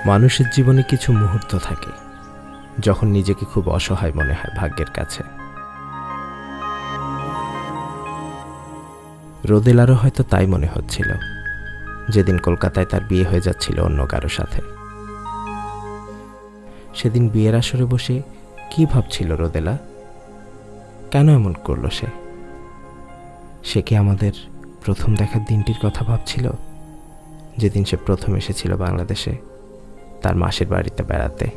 মানুষের জীবনে কিছু মুহূর্ত থাকে যখন নিজেকে খুব অসহায় মনে হয় ভাগ্যের কাছে। রোদেলারও হয়তো তাই মনে হচ্ছিল যেদিন কলকাতায় তার বিয়ে হয়ে যাচ্ছিল অন্য কারো সাথে। সেদিন বিয়ের আসরে বসে কি ভাবছিল রোদেলা? কেন এমন করলো সে? সে কি আমাদের প্রথম দেখার দিনটির কথা ভাবছিল, যেদিন সে প্রথম এসেছিল বাংলাদেশে তার মাসির বাড়িতে বেড়াতে?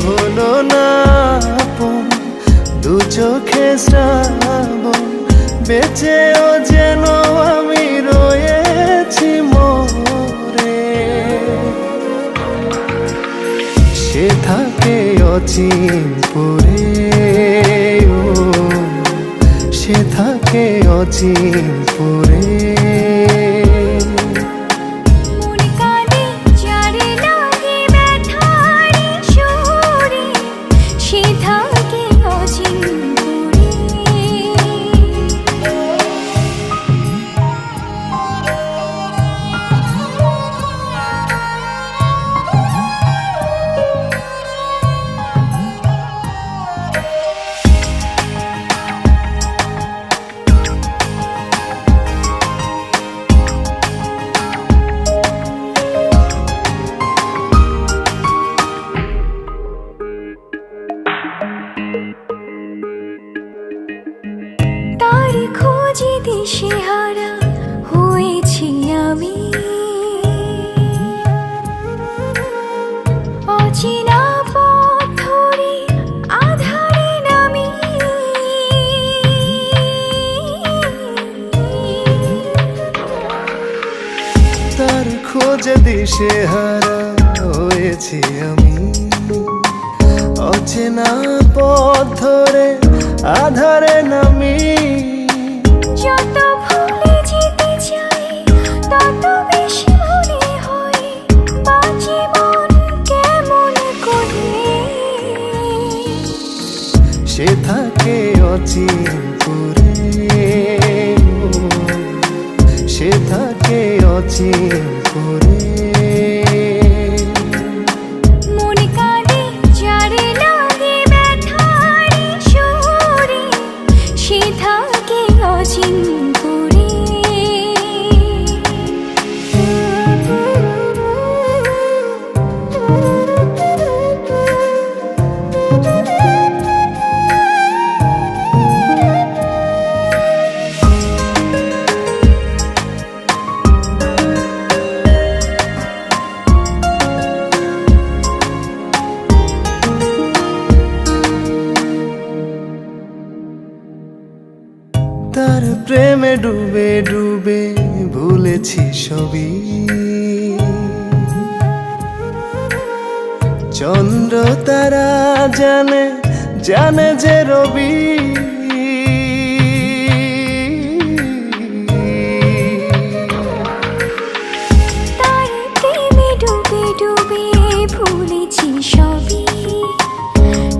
হলো না আপন দু চোখে শ্রাবণ, বেঁচেও যেন আমি রয়েছি মরে। সে থাকে অচিনপুরে, সে থাকে অচিনপুরে। খোঁজে দিশেহারা হয়েছি আমি, অচেনা পথ ধরে আধারে নামি। তার খোঁজে দিশেহারা হয়েছি আমি, অচেনা পথ ধরে আধারে নামি। যত ভুলে যেতে চাই তত বেশি মনে হয় বাঁচে মন কেমন করে। সে থাকে অচিনপুরে, সে থাকে অচিনপুরে। তার প্রেমে ডুবে ডুবে ভুলেছি সবই, চন্দ্র তারা জানে জানে যে রবি। তার প্রেমে ডুবে ডুবে ভুলেছি সবই,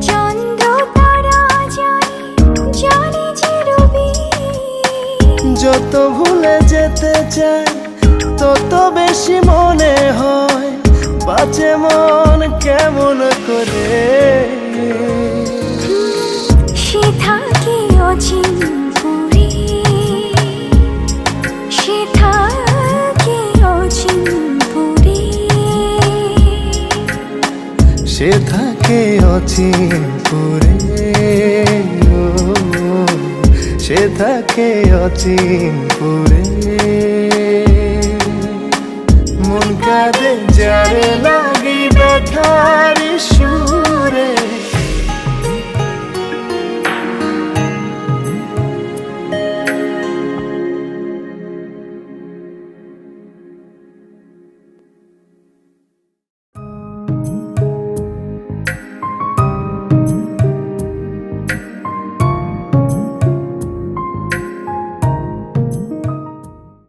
চন্দ্র তারা জানে জানে যে রবি। যত ভুলে যেতে চাই তত বেশি মনে হয় বাঁচে মন কেমন করে। সে থাকে অচিনপুরে, সে থাকে অচিনপুরে। সে থাকে অচিনপুরে, সে থাকে অচিনপুরে। কাঁদে যার লাগি ব্যথার সুর